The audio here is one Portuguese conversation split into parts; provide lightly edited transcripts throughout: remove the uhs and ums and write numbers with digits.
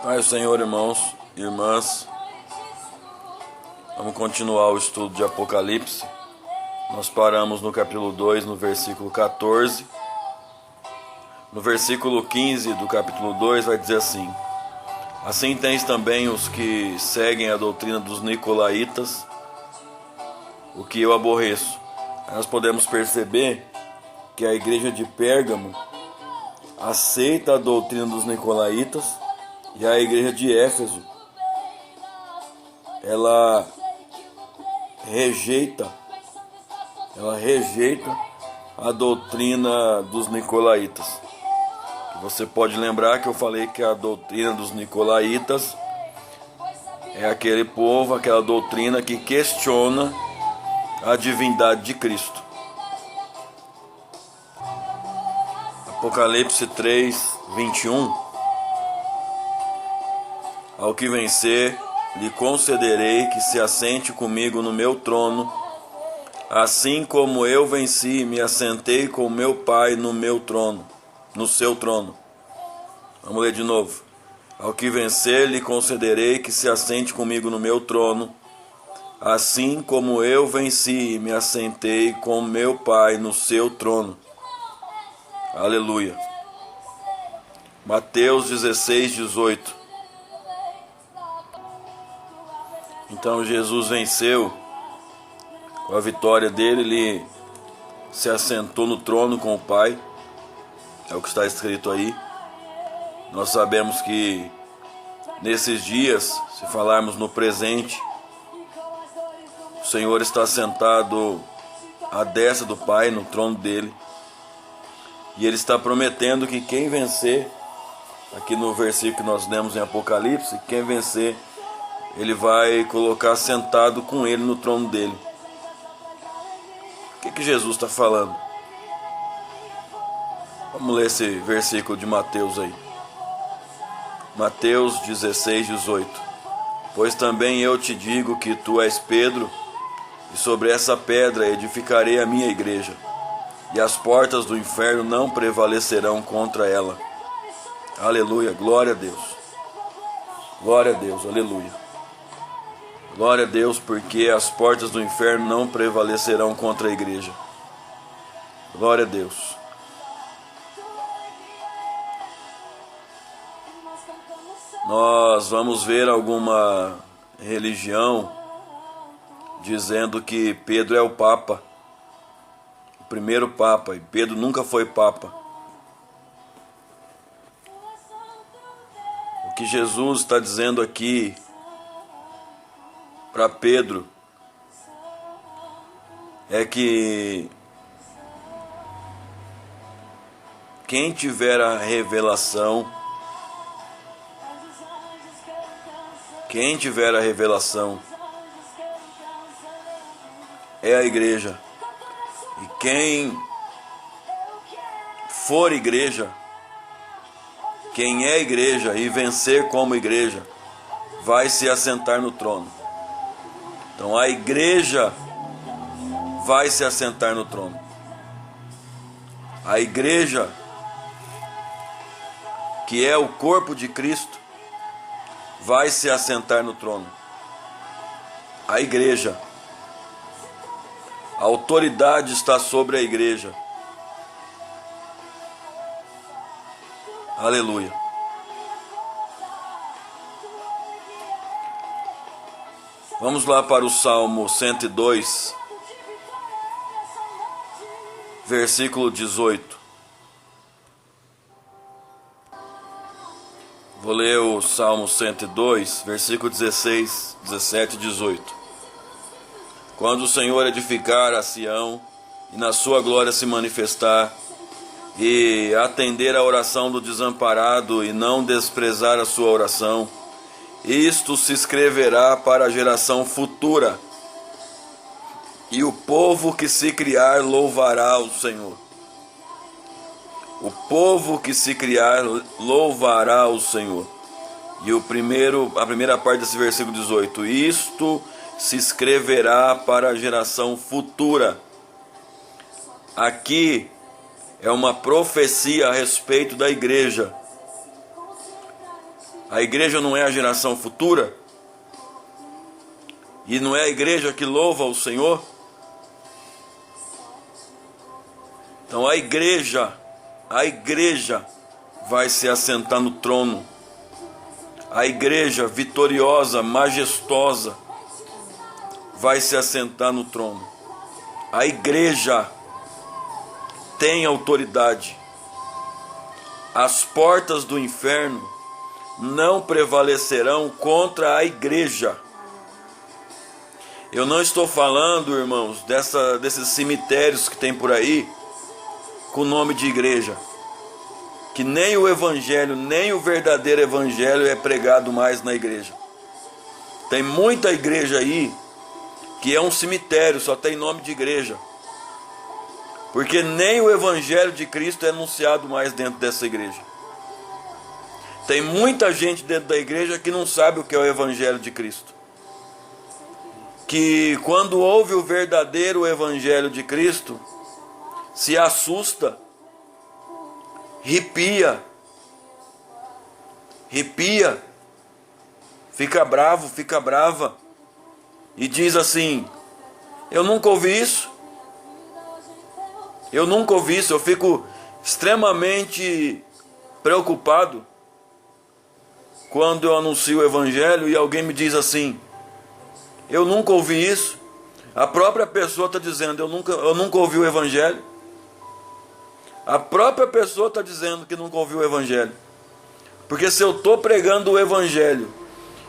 Pai, Senhor, irmãos e irmãs, vamos continuar o estudo de Apocalipse. Nós paramos no capítulo 2, no versículo 14. No versículo 15 do capítulo 2 vai dizer assim: assim tens também os que seguem a doutrina dos nicolaítas, o que eu aborreço. Aí nós podemos perceber que a igreja de Pérgamo aceita a doutrina dos nicolaítas, e a igreja de Éfeso, ela rejeita a doutrina dos nicolaítas. Você pode lembrar que eu falei que a doutrina dos nicolaítas é aquele povo, aquela doutrina que questiona a divindade de Cristo. Apocalipse 3, 21. Ao que vencer, lhe concederei que se assente comigo no meu trono, assim como eu venci e me assentei com meu Pai no meu trono, no seu trono. Vamos ler de novo. Ao que vencer, lhe concederei que se assente comigo no meu trono, assim como eu venci e me assentei com meu Pai no seu trono. Aleluia. Mateus 16, 18. Então Jesus venceu. Com a vitória dele, ele se assentou no trono com o Pai. É o que está escrito aí. Nós sabemos que nesses dias, se falarmos no presente, o Senhor está sentado à destra do Pai, no trono dele. E ele está prometendo que quem vencer, aqui no versículo que nós lemos em Apocalipse, quem vencer, ele vai colocar sentado com ele no trono dele. O que Jesus está falando? Vamos ler esse versículo de Mateus aí. Mateus 16, 18. Pois também eu te digo que tu és Pedro, e sobre essa pedra edificarei a minha igreja, e as portas do inferno não prevalecerão contra ela. Aleluia, glória a Deus. Glória a Deus, aleluia. Glória a Deus, porque as portas do inferno não prevalecerão contra a igreja. Glória a Deus. Nós vamos ver alguma religião dizendo que Pedro é o Papa, o primeiro Papa, e Pedro nunca foi Papa. O que Jesus está dizendo aqui para Pedro é que quem tiver a revelação, é a igreja. E quem for igreja, quem é igreja e vencer como igreja, vai se assentar no trono. Então a igreja vai se assentar no trono. A igreja, que é o corpo de Cristo, vai se assentar no trono. A igreja. A autoridade está sobre a igreja. Aleluia. Vamos lá para o Salmo 102, versículo 18. Vou ler o Salmo 102, versículo 16, 17 e 18. Quando o Senhor edificar a Sião, e na sua glória se manifestar, e atender a oração do desamparado, e não desprezar a sua oração, isto se escreverá para a geração futura, e o povo que se criar louvará o Senhor. O povo que se criar louvará o Senhor. E a primeira parte desse versículo 18. Isto se escreverá para a geração futura. Aqui é uma profecia a respeito da igreja. A igreja não é a geração futura? E não é a igreja que louva o Senhor? Então a igreja vai se assentar no trono. A igreja vitoriosa, majestosa, vai se assentar no trono. A igreja tem autoridade. As portas do inferno não prevalecerão contra a igreja. Eu não estou falando, irmãos, desses cemitérios que tem por aí com o nome de igreja, que nem o evangelho, nem o verdadeiro evangelho é pregado mais na igreja. Tem muita igreja aí que é um cemitério, só tem nome de igreja, porque nem o evangelho de Cristo é anunciado mais dentro dessa igreja. Tem muita gente dentro da igreja que não sabe o que é o evangelho de Cristo, que quando ouve o verdadeiro evangelho de Cristo, se assusta, arrepia, fica bravo, fica brava, e diz assim: eu nunca ouvi isso, eu fico extremamente preocupado quando eu anuncio o evangelho e alguém me diz assim: eu nunca ouvi isso. A própria pessoa está dizendo: eu nunca ouvi o evangelho. A própria pessoa está dizendo que nunca ouviu o evangelho. Porque se eu estou pregando o evangelho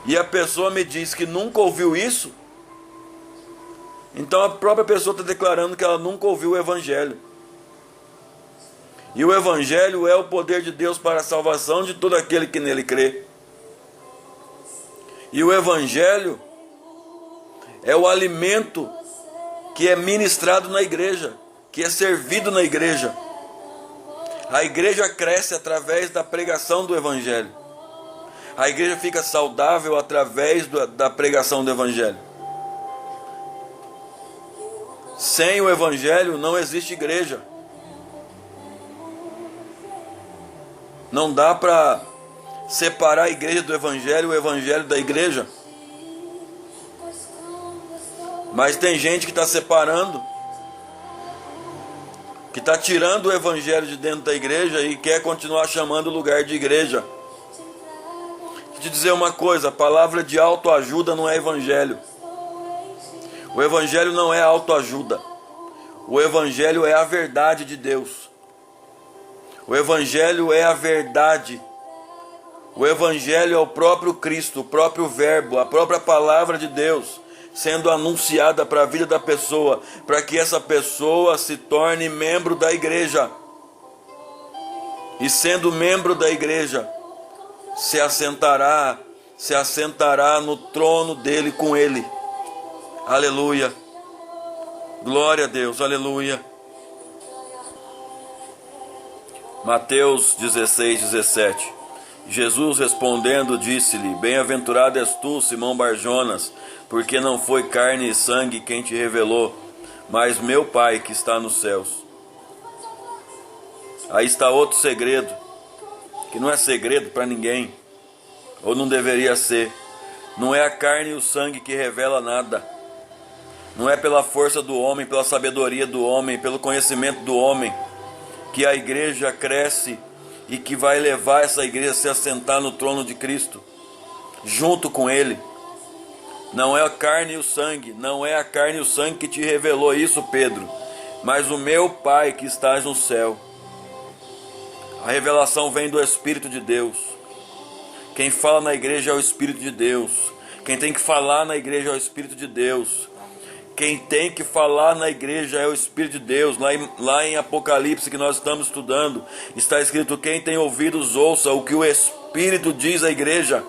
e a pessoa me diz que nunca ouviu isso, então a própria pessoa está declarando que ela nunca ouviu o evangelho. E o evangelho é o poder de Deus para a salvação de todo aquele que nele crê. E o evangelho é o alimento que é ministrado na igreja, que é servido na igreja. A igreja cresce através da pregação do evangelho. A igreja fica saudável através da pregação do evangelho. Sem o evangelho não existe igreja. Não dá para separar a igreja do evangelho, o evangelho da igreja. Mas tem gente que está separando, que está tirando o evangelho de dentro da igreja e quer continuar chamando o lugar de igreja. Vou te dizer uma coisa: a palavra de autoajuda não é evangelho. O evangelho não é autoajuda. O evangelho é a verdade de Deus. O evangelho é a verdade. O evangelho é o próprio Cristo, o próprio verbo, a própria palavra de Deus sendo anunciada para a vida da pessoa, para que essa pessoa se torne membro da igreja. E sendo membro da igreja, se assentará no trono dele com ele. Aleluia. Glória a Deus, aleluia. Mateus 16:17. Jesus respondendo disse-lhe: bem-aventurado és tu, Simão Barjonas, porque não foi carne e sangue quem te revelou, mas meu Pai que está nos céus. Aí está outro segredo, que não é segredo para ninguém, ou não deveria ser. Não é a carne e o sangue que revela nada. Não é pela força do homem, pela sabedoria do homem, pelo conhecimento do homem, que a igreja cresce e que vai levar essa igreja a se assentar no trono de Cristo, junto com Ele. Não é a carne e o sangue, não é a carne e o sangue que te revelou isso, Pedro, mas o meu Pai que estás no céu. A revelação vem do Espírito de Deus. Quem fala na igreja é o Espírito de Deus. Quem tem que falar na igreja é o Espírito de Deus. Quem tem que falar na igreja é o Espírito de Deus. Lá em Apocalipse, que nós estamos estudando, está escrito: quem tem ouvidos ouça o que o Espírito diz à igreja.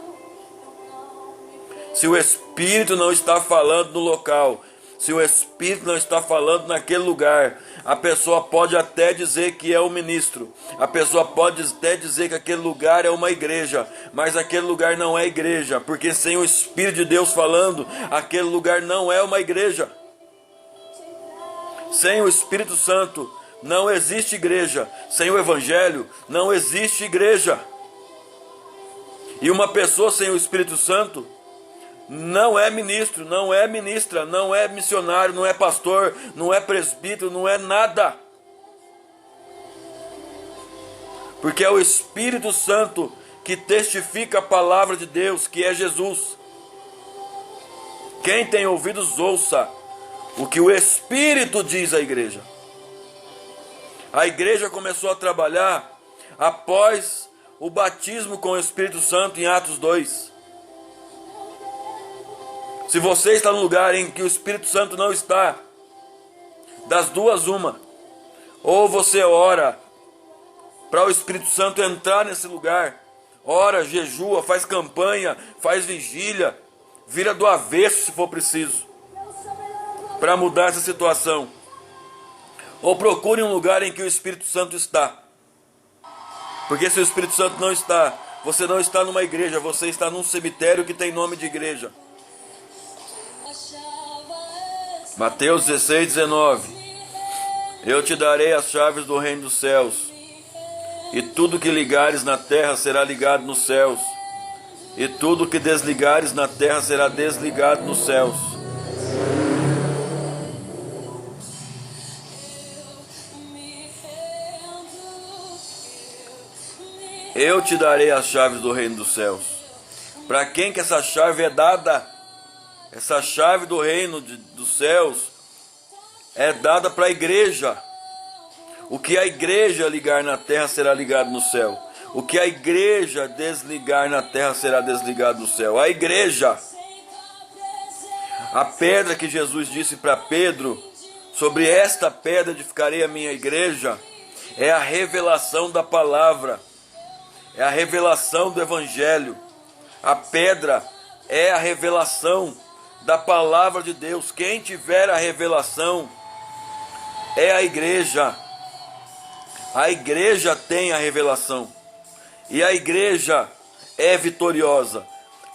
Se o Espírito não está falando no local, se o Espírito não está falando naquele lugar, a pessoa pode até dizer que é o ministro, a pessoa pode até dizer que aquele lugar é uma igreja, mas aquele lugar não é igreja, porque sem o Espírito de Deus falando, aquele lugar não é uma igreja. Sem o Espírito Santo não existe igreja. Sem o Evangelho não existe igreja. E uma pessoa sem o Espírito Santo não é ministro, não é ministra, não é missionário, não é pastor, não é presbítero, não é nada. Porque é o Espírito Santo que testifica a palavra de Deus, que é Jesus. Quem tem ouvidos, ouça o que o Espírito diz à igreja. A igreja começou a trabalhar após o batismo com o Espírito Santo em Atos 2. Se você está num lugar em que o Espírito Santo não está, das duas uma, ou você ora para o Espírito Santo entrar nesse lugar, ora, jejua, faz campanha, faz vigília, vira do avesso se for preciso, para mudar essa situação. Ou procure um lugar em que o Espírito Santo está. Porque se o Espírito Santo não está, você não está numa igreja, você está num cemitério que tem nome de igreja. Mateus 16, 19. Eu te darei as chaves do reino dos céus, e tudo que ligares na terra será ligado nos céus, e tudo que desligares na terra será desligado nos céus. Eu te darei as chaves do reino dos céus. Para quem que essa chave é dada? Essa chave do reino dos céus é dada para a igreja. O que a igreja ligar na terra será ligado no céu. O que a igreja desligar na terra será desligado no céu. A igreja. A pedra que Jesus disse para Pedro, sobre esta pedra edificarei a minha igreja, é a revelação da palavra. É a revelação do Evangelho. A pedra é a revelação da palavra de Deus. Quem tiver a revelação é a igreja. A igreja tem a revelação. E a igreja é vitoriosa.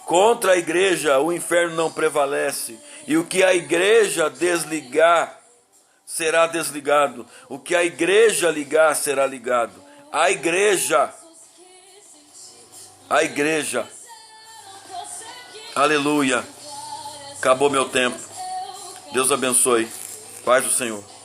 Contra a igreja o inferno não prevalece. E o que a igreja desligar será desligado. O que a igreja ligar será ligado. A igreja. A igreja. Aleluia. Acabou meu tempo. Deus abençoe. Paz do Senhor.